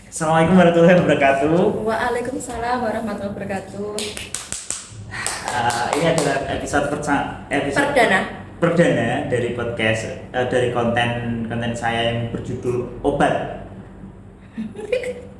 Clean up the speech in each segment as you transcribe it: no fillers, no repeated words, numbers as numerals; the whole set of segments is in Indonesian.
Assalamualaikum warahmatullahi wabarakatuh. Waalaikumsalam warahmatullahi wabarakatuh. Ini adalah episode Perdana. perdana dari podcast dari konten saya yang berjudul obat.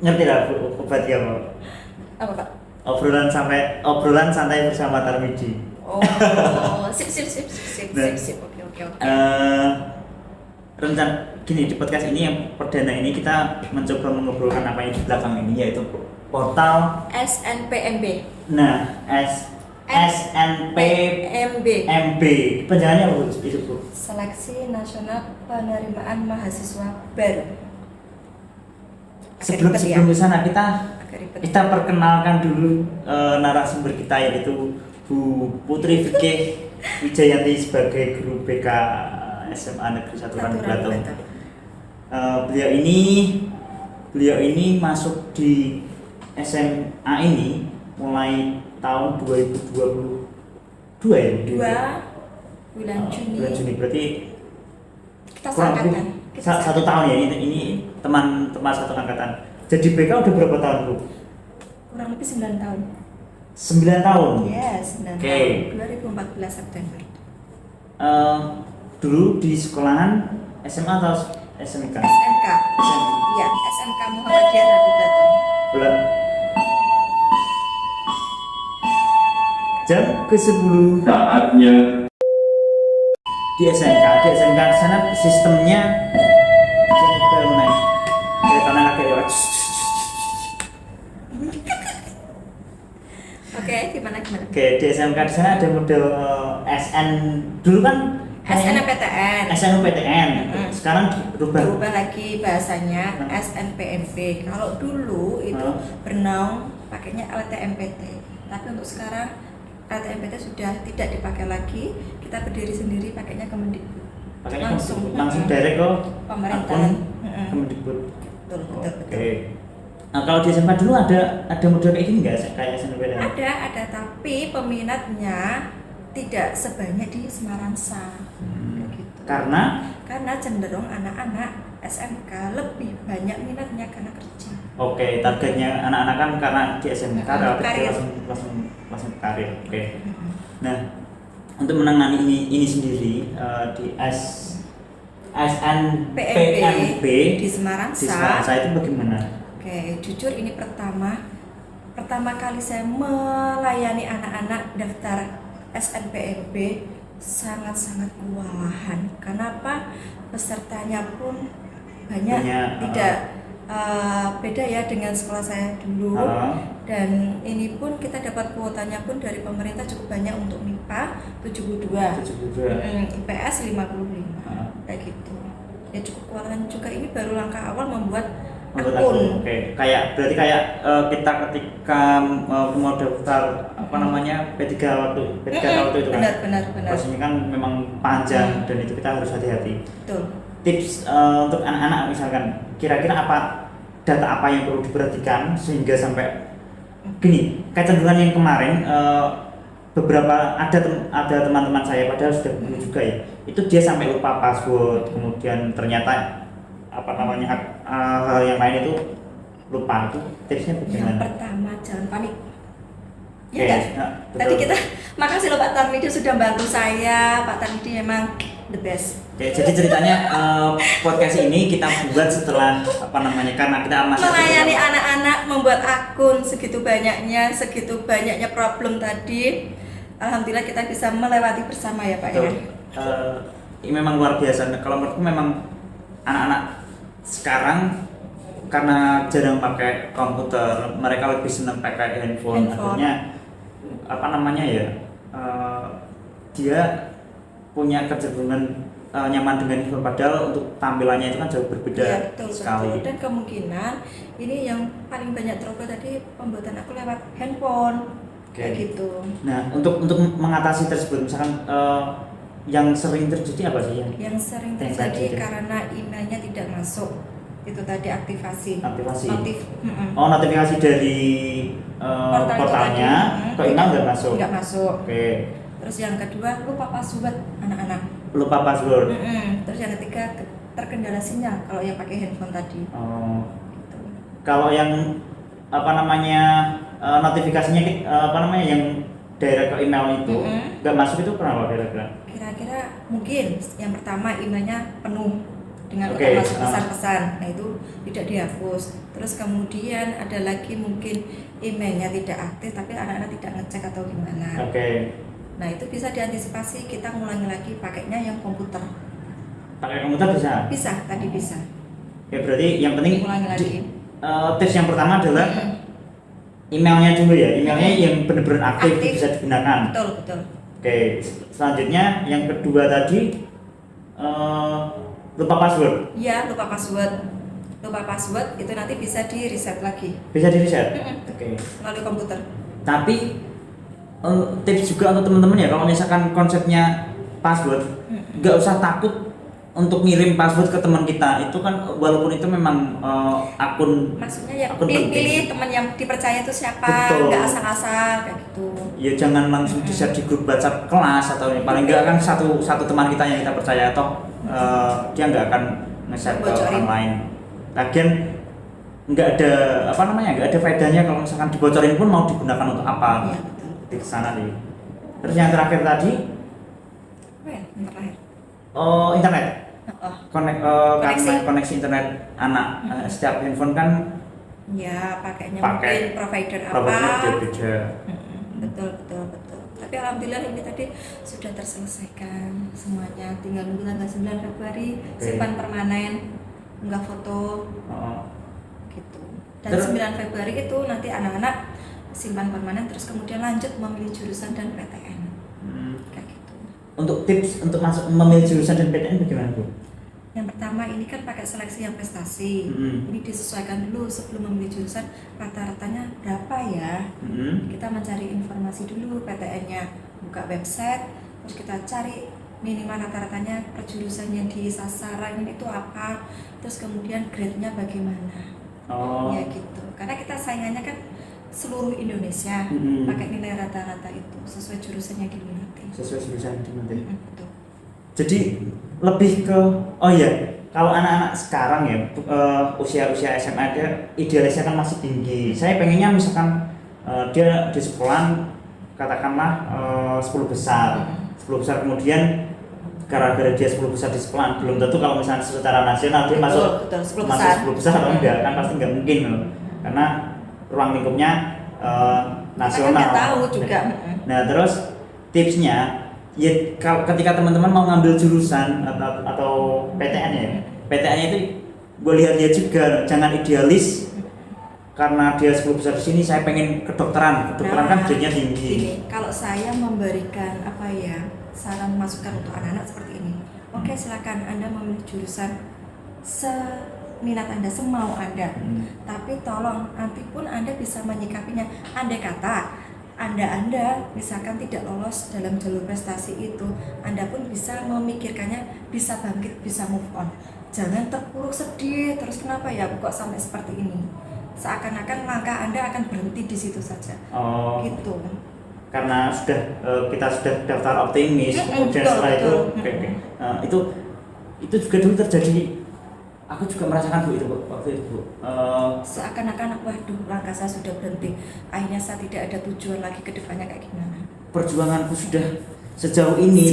Ngerti lah obat ya Pak? Apa Pak? Obrolan santai bersama Tarmiji. Oh, sip. Nah. Oke. Rencana gini, di podcast ini yang perdana ini kita mencoba mengobrolkan apa yang di belakang ini, yaitu portal SNPMB. Nah, SNPMB. Penjelasannya apa itu Bu? Seleksi Nasional Penerimaan Mahasiswa Baru. Sebelum Agak ribet ya? ke sana Agak ribet. kita perkenalkan dulu narasumber kita, yaitu Bu Putri Fikih Wijayanti sebagai guru BK SMA Negeri 1 Randuplatung. Beliau ini masuk di SMA ini mulai tahun 2022 ya. 2 bulan Juni. Bulan Juni berarti Kita kurang lebih seangkatan. satu tahun ya. Ini teman-teman satu angkatan. Jadi BK udah berapa tahun Bu? Kurang lebih 9 tahun. 9 tahun. Yes, 9 Oke. tahun. 2014 September. Dulu di sekolahan SMA atau SMK? SMK. Iya, SMK Muhammadiyah Randuplatung. Bulan jam ke-10 Saatnya di SMK sana sistemnya Oke, gimana? Oke, di SMK di sana ada model SN dulu kan SNMPTN. SNMPTN. Sekarang Berubah lagi bahasanya Nah. SNPMB. Kalau dulu itu bernaung pakainya LTMPT. Tapi untuk sekarang LTMPT sudah tidak dipakai lagi. Kita berdiri sendiri pakainya Kemendikbud. Pakainya langsung direct ke pemerintahan. Kemendikbud. Betul. Oke. Nah, kalau di SMK dulu ada model kayak gini nggak kayak SNMPTN? Ada, tapi peminatnya tidak sebanyak di Semaransa. Kayak gitu. Karena cenderung anak-anak SMK lebih banyak minatnya karena kerja. oke, targetnya anak-anak kan karena di SMK relatif Karir. langsung karir. Oke. Nah, untuk menangani ini sendiri di SNPMB di Semaransa. di Semaransa itu bagaimana? Oke, jujur ini pertama kali saya melayani anak-anak daftar SNPMB sangat-sangat kewalahan. Kenapa? Pesertanya pun banyak. Tidak beda ya dengan sekolah saya dulu. Dan ini pun kita dapat kuotanya pun dari pemerintah cukup banyak untuk MIPA 72. IPS 55. Kayak gitu. Ya cukup kewalahan juga. Ini baru langkah awal membuat akun. Oke, berarti kita ketika mau daftar P3 waktu itu kan. Benar. Prosesnya kan memang panjang dan itu kita harus hati-hati. Betul. Tips untuk anak-anak misalkan, kira-kira data apa yang perlu diperhatikan sehingga sampai gini, kecenderungan yang kemarin beberapa ada teman-teman saya padahal sudah dulu juga ya, itu dia sampai lupa password, kemudian ternyata hal yang lain itu lupa. Itu tipsnya bagaimana? Yang pertama, jangan panik. Oke, Ya kan? betul. Tadi kita makasih loh Pak Tarmidi sudah bantu saya. Pak Tarmidi memang the best. Oke, jadi ceritanya podcast ini kita buat setelah karena kita masih Melayani anak-anak, membuat akun segitu banyaknya problem tadi. Alhamdulillah kita bisa melewati bersama ya Pak ya. Ini memang luar biasa. Kalau menurutku memang anak-anak sekarang karena jarang pakai komputer, mereka lebih senang pakai handphone. Akhirnya dia punya kecenderungan nyaman dengan handphone, padahal untuk tampilannya itu kan jauh berbeda. Ya, betul, sekali. betul. Dan kemungkinan ini yang paling banyak trouble tadi pembuatan aku lewat handphone. Kayak gitu. Nah, untuk mengatasi tersebut, misalkan yang sering terjadi apa sih yang sering terjadi karena emailnya tidak masuk, itu tadi aktivasi. Notifikasi dari portalnya ke email nggak masuk. Oke. Terus yang kedua, lupa password anak-anak. Terus Terus yang ketiga, terkendala sinyal kalau yang pakai handphone tadi. gitu. Kalau yang apa namanya notifikasinya apa namanya yang direct ke email itu nggak masuk itu kenapa kira-kira? Kira-kira mungkin yang pertama emailnya penuh dengan Oke, masuk pesan-pesan, nah itu tidak dihapus. Terus kemudian ada lagi mungkin emailnya tidak aktif tapi anak-anak tidak ngecek atau gimana. Oke. Nah itu bisa diantisipasi, kita ngulangi lagi pakainya yang komputer. Pakai komputer bisa? Bisa, tadi bisa. Ya berarti yang penting Ulangi lagi. tips yang pertama adalah emailnya dulu ya, emailnya yang benar-benar aktif, bisa digunakan. Betul, betul. Oke, selanjutnya yang kedua tadi lupa password. Iya, lupa password. Lupa password itu nanti bisa di reset lagi. Bisa di reset. Oke. Melalui komputer. Tapi tips juga untuk teman-teman ya, kalau misalkan konsepnya password, nggak usah takut untuk ngirim password ke teman kita. Itu kan walaupun itu memang akun. Maksudnya ya akun pilih teman yang dipercaya itu siapa, Betul. nggak asal-asal kayak gitu. Ya jangan langsung di-share di grup WhatsApp kelas atau paling nggak kan satu teman kita yang kita percaya toh dia nggak akan nge-share ke orang lain. Lagian nggak ada apa namanya, nggak ada faedahnya kalau misalkan dibocorin pun mau digunakan untuk apa. Iya, betul. Di sana nih. Terus yang terakhir tadi Apa ya? Yang terakhir. internet. Koneksi. Koneksi internet anak. Setiap handphone kan Ya, pakainya pakai mungkin provider apa. beda-beda. Betul, betul, betul. Tapi alhamdulillah ini tadi sudah terselesaikan semuanya. Tinggal nunggu tanggal 9 Februari simpan permanen, unggah foto. Gitu. Dan Terus- 9 Februari itu nanti anak-anak simpan permanen terus kemudian lanjut memilih jurusan dan PTN. Kayak gitu. Untuk tips untuk masuk memilih jurusan dan PTN bagaimana Bu? Yang pertama ini kan pakai seleksi yang prestasi. Ini disesuaikan dulu sebelum memilih jurusan rata-ratanya berapa ya. Kita mencari informasi dulu PTN-nya, buka website, terus kita cari minimal rata-ratanya perjurusannya di sasaran itu apa, terus kemudian grade-nya bagaimana. Ya gitu. Karena kita saingannya kan seluruh Indonesia pakai nilai rata-rata itu sesuai jurusan yang diminati. Sesuai jurusan yang diminati. Betul. Jadi lebih ke kalau anak-anak sekarang ya usia-usia SMA dia idealisnya kan masih tinggi. Saya pengennya misalkan dia di sekolah katakanlah 10 besar. 10 besar kemudian gara-gara dia 10 besar di sekolah belum tentu kalau misalnya secara nasional dia masuk 10 10 besar atau enggak kan pasti nggak mungkin loh. Karena ruang lingkupnya nasional. Kita kan nggak tahu juga. Nah terus tipsnya ya ketika teman-teman mau ngambil jurusan atau PTN ya, PTN itu gue lihat dia juga jangan idealis karena dia 10 besar di sini saya pengen kedokteran kan grade-nya tinggi. Gini, kalau saya memberikan saran masukan untuk anak-anak seperti ini, oke silakan Anda memilih jurusan seminat Anda, semau Anda, tapi tolong nanti pun Anda bisa menyikapinya. Andai kata Anda misalkan tidak lolos dalam jalur prestasi itu, Anda pun bisa memikirkannya, bisa bangkit, bisa move on. Jangan terpuruk sedih terus, kenapa ya kok sampai seperti ini. Seakan-akan langkah Anda akan berhenti di situ saja. Gitu. Karena kita sudah daftar optimis, kemudian setelah itu itu juga dulu terjadi. Aku juga merasakan Bu itu waktu itu Bu. Seakan-akan waduh langkah saya sudah berhenti, akhirnya saya tidak ada tujuan lagi ke depannya kayak gimana. Perjuanganku sudah sejauh ini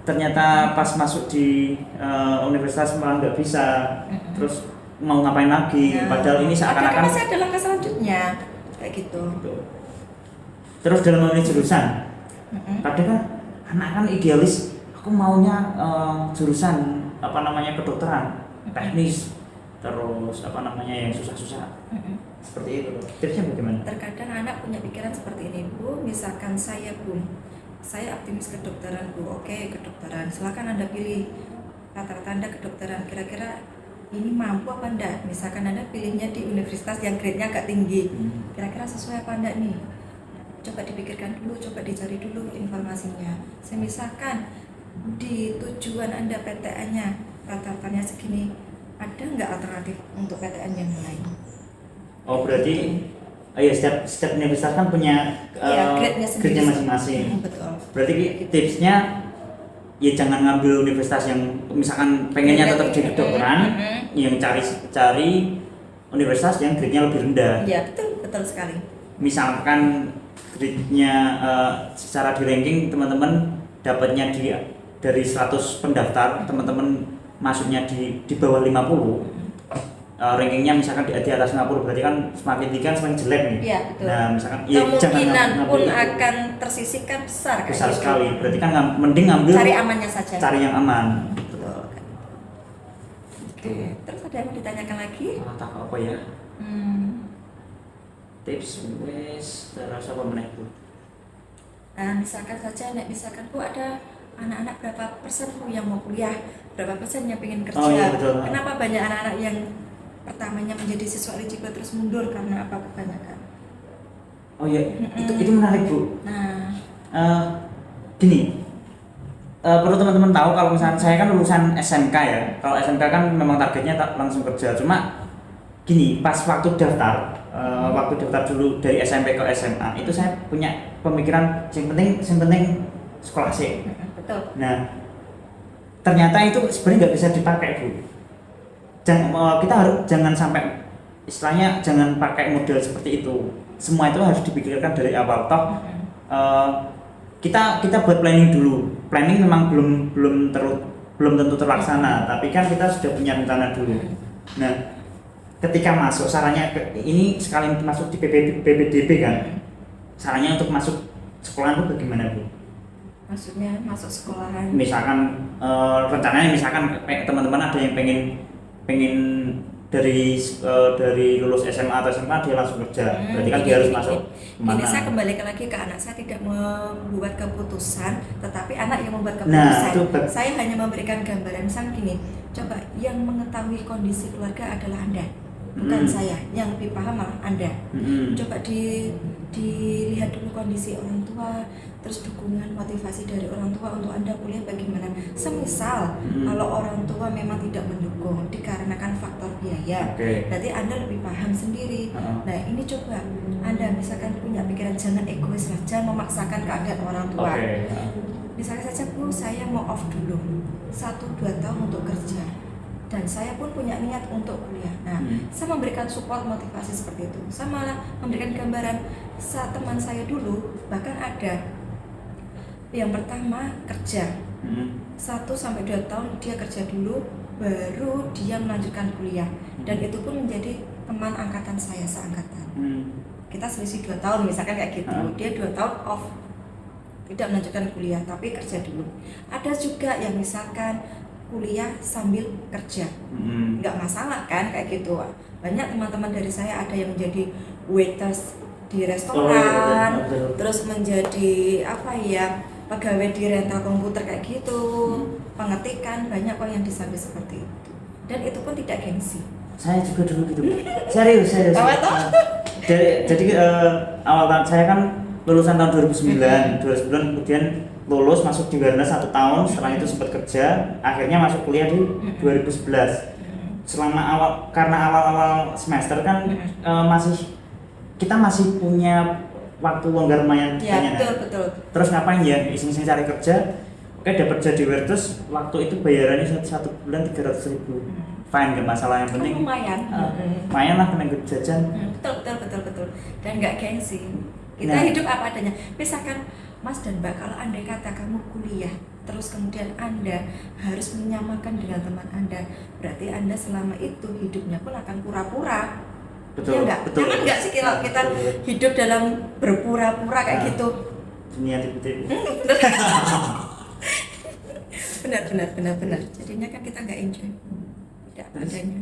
ternyata pas masuk di universitas malah nggak bisa. Terus mau ngapain lagi? Padahal ini seakan-akan masih ada langkah selanjutnya kayak gitu. Terus dalam memilih jurusan, kadang kan anak kan idealis, aku maunya jurusan kedokteran, teknis, terus yang susah-susah. Seperti itu. Tipsnya bagaimana? Terkadang anak punya pikiran seperti ini, Bu, misalkan saya optimis kedokteran Bu, oke kedokteran, silakan Anda pilih rata-rata Anda kedokteran, kira-kira ini mampu apa enggak? Misalkan Anda pilihnya di universitas yang grade-nya agak tinggi, kira-kira sesuai apa enggak nih? Coba dipikirkan dulu, coba dicari dulu informasinya. Misalkan di tujuan Anda PTN-nya rata-ratanya segini, ada nggak alternatif untuk PTN yang lain? Berarti setiap universitas kan punya grade-nya masing-masing. Betul. Berarti tipsnya ya jangan ngambil universitas yang misalkan pengennya tetap di kedokteran, yang cari universitas yang grade-nya lebih rendah. Iya, betul sekali. Misalkan grade-nya secara di ranking teman-teman dapatnya dari 100 pendaftar, teman-teman masuknya di bawah 50, rankingnya misalkan di atas 50, berarti kan semakin tinggi kan semakin jelek nih. Iya, betul. Nah, misalkan ya Kemungkinan pun itu. akan tersisihkan besar kayak Besar gitu. sekali. Berarti kan mending ngambil Cari amannya saja. Cari yang aman. Betul. Oke, terus ada yang mau ditanyakan lagi? Tak apa ya? Tips wes terus apa meneh Bu? Nah, misalkan saja, misalkan Bu ada anak-anak berapa persen Bu yang mau kuliah, berapa persen yang pengen kerja. Oh, iya, betul. Kenapa banyak anak-anak yang pertamanya menjadi siswa eligible terus mundur karena apa kebanyakan? Oh iya, itu menarik Bu. Nah, Gini, perlu teman-teman tahu kalau misalnya saya kan lulusan SMK ya. Kalau SMK kan memang targetnya langsung kerja. Cuma gini, pas waktu daftar dulu dari SMP ke SMA itu saya punya pemikiran yang penting sekolah sih. betul. Nah, ternyata itu sebenarnya nggak bisa dipakai Bu. Jangan sampai istilahnya jangan pakai model seperti itu. Semua itu harus dipikirkan dari awal. Toh kita buat planning dulu. Planning memang belum tentu terlaksana, tapi kan kita sudah punya rencana dulu. Nah, ketika masuk sarannya ini sekali masuk di PPDB kan, sarannya untuk masuk sekolahan itu bagaimana Bu? Maksudnya masuk sekolahan? Misalkan rencananya misalkan teman-teman ada yang pengen dari lulus SMA atau SMA dia langsung kerja, berarti kan dia harus masuk Ini saya kembali lagi ke anak, saya tidak membuat keputusan, tetapi anak yang membuat Nah, keputusan. Saya hanya memberikan gambaran, misalnya gini, coba yang mengetahui kondisi keluarga adalah Anda, bukan saya. Yang lebih paham malah Anda. Coba dilihat dulu kondisi orang tua, terus dukungan motivasi dari orang tua untuk Anda kuliah bagaimana. Semisal kalau orang tua memang tidak mendukung dikarenakan faktor biaya, berarti Anda lebih paham sendiri. Nah, ini coba Anda misalkan punya pikiran, jangan egois lah, jangan memaksakan keadaan orang tua. Misalnya saja Bu, saya mau off dulu 1-2 tahun untuk kerja, dan saya pun punya niat untuk kuliah. Nah, saya memberikan support motivasi seperti itu. Saya malah memberikan gambaran saat teman saya dulu, bahkan ada yang pertama kerja 1-2 tahun dia kerja dulu, baru dia melanjutkan kuliah, dan itu pun menjadi teman angkatan saya seangkatan. Kita selisih 2 tahun misalkan kayak gitu. Dia 2 tahun off, tidak melanjutkan kuliah tapi kerja dulu. Ada juga yang misalkan kuliah sambil kerja, nggak masalah kan kayak gitu. Banyak teman-teman dari saya ada yang menjadi waiters di restoran, terus menjadi pegawai di rental komputer kayak gitu, pengetikan, banyak kok yang disambil seperti itu, dan itu pun tidak gengsi. Saya juga dulu gitu. serius. Jadi awal saya kan lulusan tahun 2009 kemudian lulus masuk di Warna 1 tahun, setelah itu sempat kerja, akhirnya masuk kuliah di 2011. Karena awal semester kan kita masih punya waktu longgar lumayan banyak. Betul. Terus ngapain ya? Iseng-iseng cari kerja. Oke, dapat jadi waiters, waktu itu bayarannya satu bulan 300.000. Fine, gak masalah, yang penting lumayan lah kena jajan. Betul. Dan nggak gengsi. Kita hidup apa adanya. Misalkan Mas dan Mbak, kalau andai kata kamu kuliah, terus kemudian Anda harus menyamakan dengan teman Anda, berarti Anda selama itu hidupnya pun akan pura-pura. Betul. Ya enggak? Jangan enggak sih kalau kita hidup dalam berpura-pura kayak gitu. Dunia tipe-tipe. Benar. Jadinya kan kita nggak enjoy. Tidak adanya.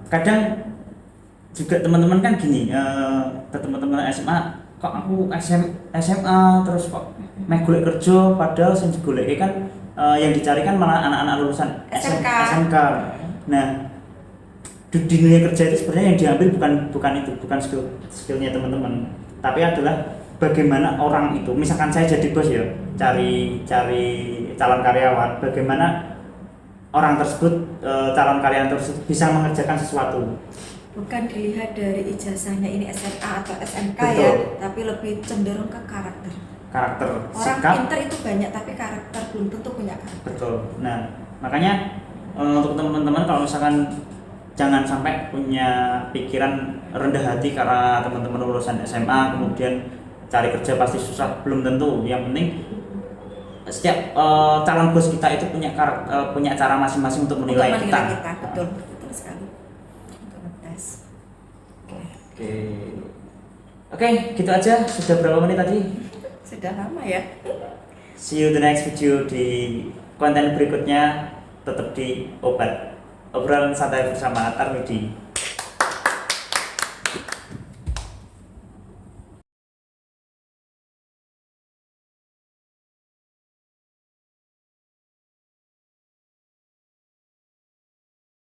Kadang juga teman-teman kan gini, ke teman-teman SMA, kok aku SMA terus kok meh golek kerja, padahal sing digoleki kan yang dicari kan malah anak-anak lulusan SMK. Nah, di dunia kerja itu sebenarnya yang diambil bukan skillnya teman-teman, tapi adalah bagaimana orang itu, misalkan saya jadi bos ya, cari calon karyawan, bagaimana orang tersebut, calon karyawan tersebut bisa mengerjakan sesuatu. Bukan dilihat dari ijazahnya ini SMA atau SMK. Betul. Ya, tapi lebih cenderung ke karakter. Orang pintar itu banyak, tapi karakter belum tentu punya karakter. Betul. Nah, makanya untuk teman-teman kalau misalkan jangan sampai punya pikiran rendah hati karena teman-teman lulusan SMA kemudian cari kerja pasti susah, belum tentu. Yang penting setiap calon bos kita itu punya cara masing-masing untuk menilai kita. Betul, betul sekali. Untuk ngetes. Oke. Oke, gitu aja. Sudah berapa menit tadi? Sudah lama ya. See you the next video di konten berikutnya. Tetap di obrolan santai bersama Tarmidi.